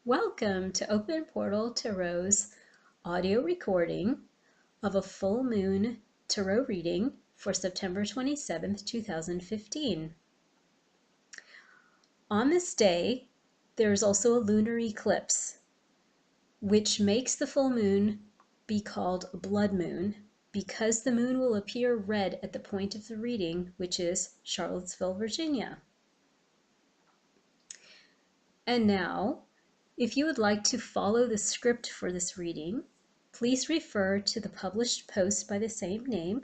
Welcome to Open Portal Tarot's audio recording of a full moon tarot reading for September 27th, 2015. On this day, there is also a lunar eclipse, which makes the full moon be called a blood moon because the moon will appear red at the point of the reading, which is Charlottesville, Virginia. And now, if you would like to follow the script for this reading, please refer to the published post by the same name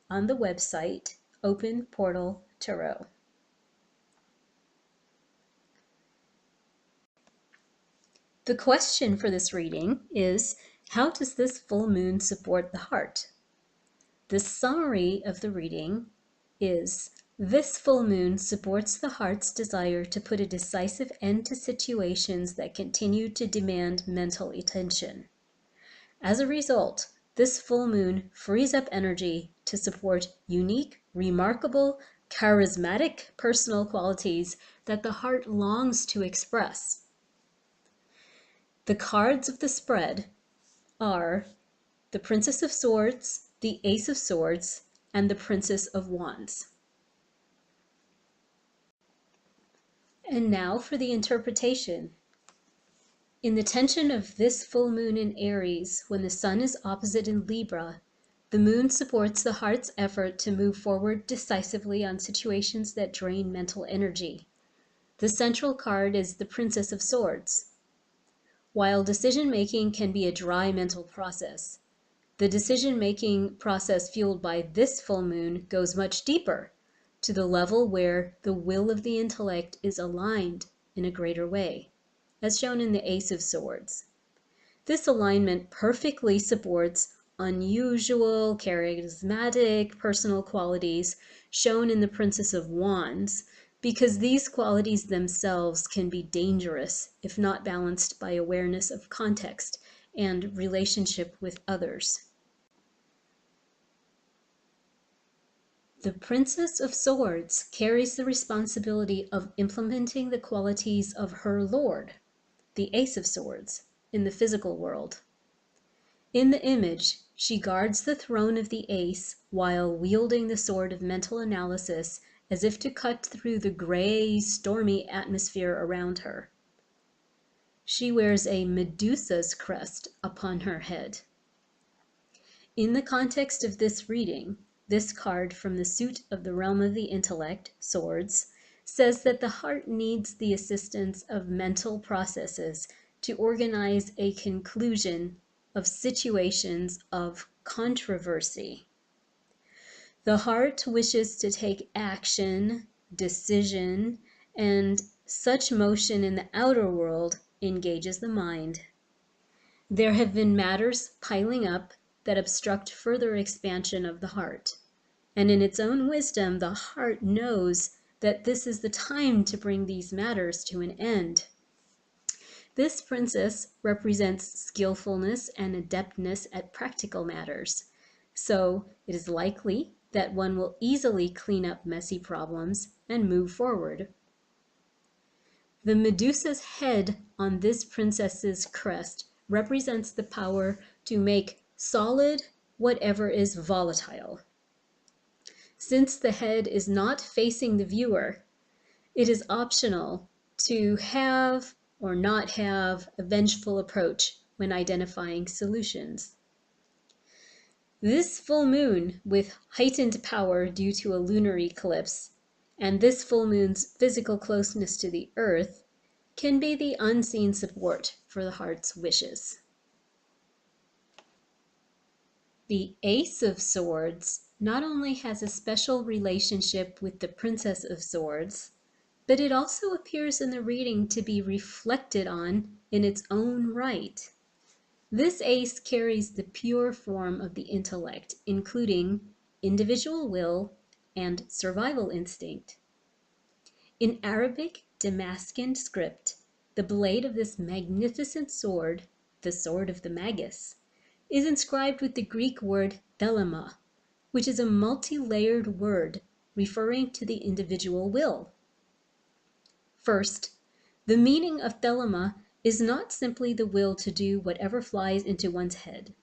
on the website Open Portal Tarot. The question for this reading is, how does this full moon support the heart? The summary of the reading is, this full moon supports the heart's desire to put a decisive end to situations that continue to demand mental attention. As a result, this full moon frees up energy to support unique, remarkable, charismatic personal qualities that the heart longs to express. The cards of the spread are the Princess of Swords, the Ace of Swords, and the Princess of Wands. And now for the interpretation. In the tension of this full moon in Aries, when the sun is opposite in Libra, the moon supports the heart's effort to move forward decisively on situations that drain mental energy. The central card is the Princess of Swords. While decision-making can be a dry mental process, the decision-making process fueled by this full moon goes much deeper, to the level where the will of the intellect is aligned in a greater way, as shown in the Ace of Swords. This alignment perfectly supports unusual, charismatic personal qualities shown in the Princess of Wands, because these qualities themselves can be dangerous if not balanced by awareness of context and relationship with others. The Princess of Swords carries the responsibility of implementing the qualities of her lord, the Ace of Swords, in the physical world. In the image, she guards the throne of the ace while wielding the sword of mental analysis as if to cut through the gray, stormy atmosphere around her. She wears a Medusa's crest upon her head. In the context of this reading, this card from the suit of the realm of the intellect, Swords, says that the heart needs the assistance of mental processes to organize a conclusion of situations of controversy. The heart wishes to take action, decision, and such motion in the outer world engages the mind. There have been matters piling up that obstruct further expansion of the heart. And in its own wisdom, the heart knows that this is the time to bring these matters to an end. This princess represents skillfulness and adeptness at practical matters. So it is likely that one will easily clean up messy problems and move forward. The Medusa's head on this princess's crest represents the power to make solid whatever is volatile. Since the head is not facing the viewer, it is optional to have or not have a vengeful approach when identifying solutions. This full moon, with heightened power due to a lunar eclipse, and this full moon's physical closeness to the earth, can be the unseen support for the heart's wishes. The Ace of Swords not only has a special relationship with the Princess of Swords, but it also appears in the reading to be reflected on in its own right. This ace carries the pure form of the intellect, including individual will and survival instinct. In Arabic Damascene script, the blade of this magnificent sword, the sword of the Magus, is inscribed with the Greek word thelema, which is a multi-layered word referring to the individual will. First, the meaning of thelema is not simply the will to do whatever flies into one's head.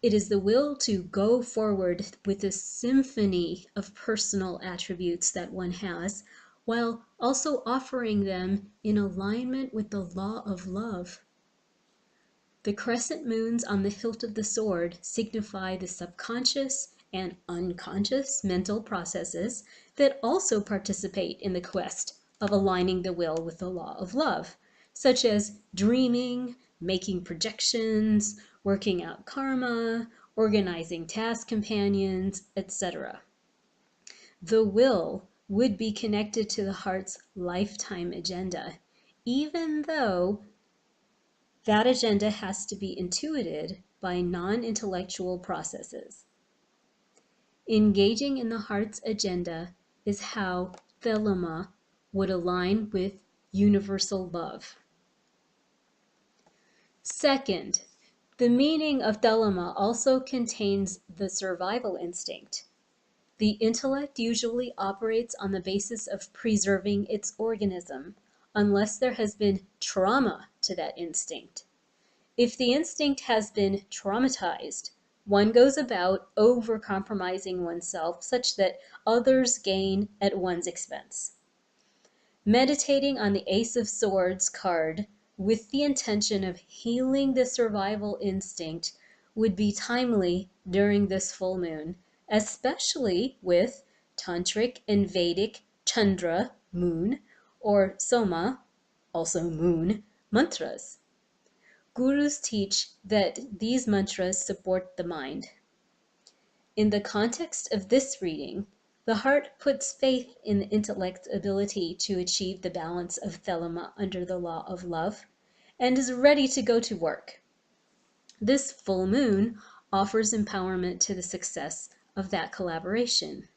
It is the will to go forward with a symphony of personal attributes that one has, while also offering them in alignment with the law of love. The crescent moons on the hilt of the sword signify the subconscious and unconscious mental processes that also participate in the quest of aligning the will with the law of love, such as dreaming, making projections, working out karma, organizing task companions, etc. The will would be connected to the heart's lifetime agenda, even though that agenda has to be intuited by non-intellectual processes. Engaging in the heart's agenda is how Thelema would align with universal love. Second, the meaning of Thelema also contains the survival instinct. The intellect usually operates on the basis of preserving its organism, unless there has been trauma to that instinct. If the instinct has been traumatized, one goes about over-compromising oneself such that others gain at one's expense. Meditating on the Ace of Swords card with the intention of healing the survival instinct would be timely during this full moon, especially with Tantric and Vedic Chandra, moon, or Soma, also moon, mantras. Gurus teach that these mantras support the mind. In the context of this reading, the heart puts faith in the intellect's ability to achieve the balance of Thelema under the law of love, and is ready to go to work. This full moon offers empowerment to the success of that collaboration.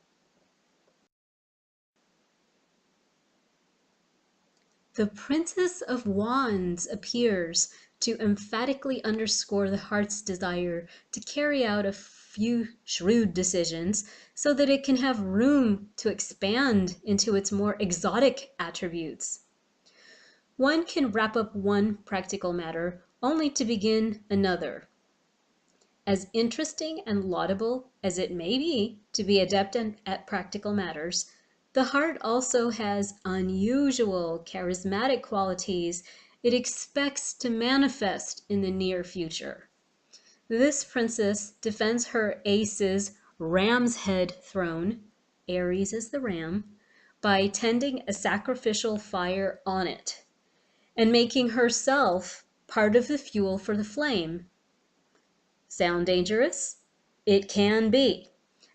The Princess of Wands appears to emphatically underscore the heart's desire to carry out a few shrewd decisions so that it can have room to expand into its more exotic attributes. One can wrap up one practical matter only to begin another. As interesting and laudable as it may be to be adept at practical matters, the heart also has unusual charismatic qualities it expects to manifest in the near future. This princess defends her ace's ram's head throne, Aries is the ram, by tending a sacrificial fire on it and making herself part of the fuel for the flame. Sound dangerous? It can be.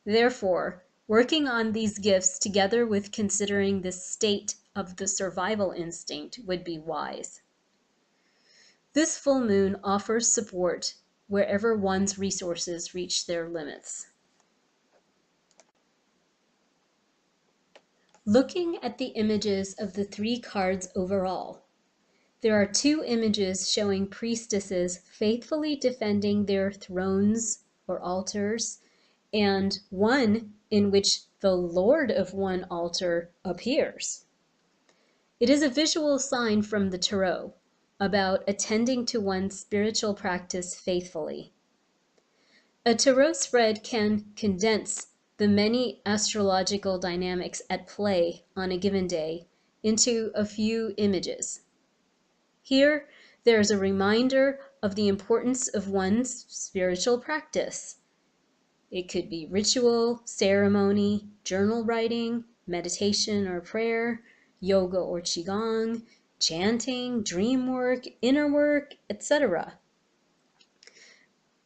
Therefore, working on these gifts together with considering the state of the survival instinct would be wise. This full moon offers support wherever one's resources reach their limits. Looking at the images of the three cards overall, there are two images showing priestesses faithfully defending their thrones or altars, and one in which the Lord of one altar appears. It is a visual sign from the Tarot about attending to one's spiritual practice faithfully. A Tarot spread can condense the many astrological dynamics at play on a given day into a few images. Here, there is a reminder of the importance of one's spiritual practice. It could be ritual, ceremony, journal writing, meditation or prayer, yoga or qigong, chanting, dream work, inner work, etc.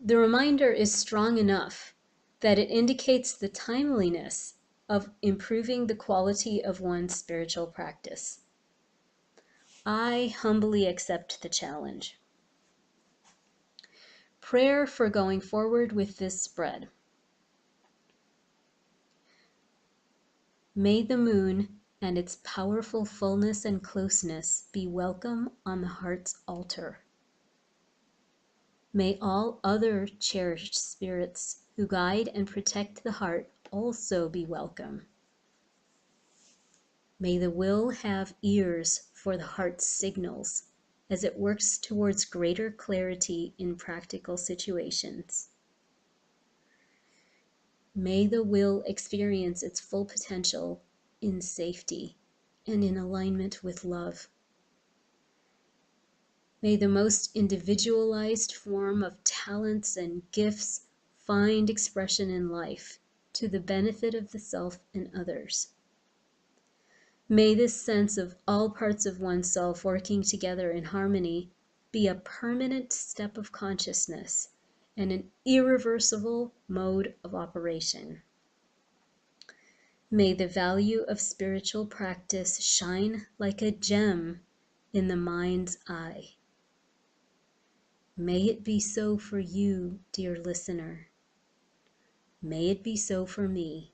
The reminder is strong enough that it indicates the timeliness of improving the quality of one's spiritual practice. I humbly accept the challenge. Prayer for going forward with this spread. May the moon and its powerful fullness and closeness be welcome on the heart's altar. May all other cherished spirits who guide and protect the heart also be welcome. May the will have ears for the heart's signals as it works towards greater clarity in practical situations. May the will experience its full potential in safety and in alignment with love. May the most individualized form of talents and gifts find expression in life to the benefit of the self and others. May this sense of all parts of oneself working together in harmony be a permanent step of consciousness and an irreversible mode of operation. May the value of spiritual practice shine like a gem in the mind's eye. May it be so for you, dear listener. May it be so for me.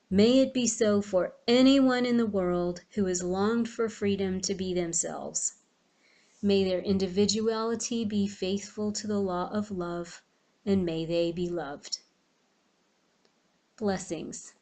May it be so for anyone in the world who has longed for freedom to be themselves. May their individuality be faithful to the law of love, and may they be loved. Blessings.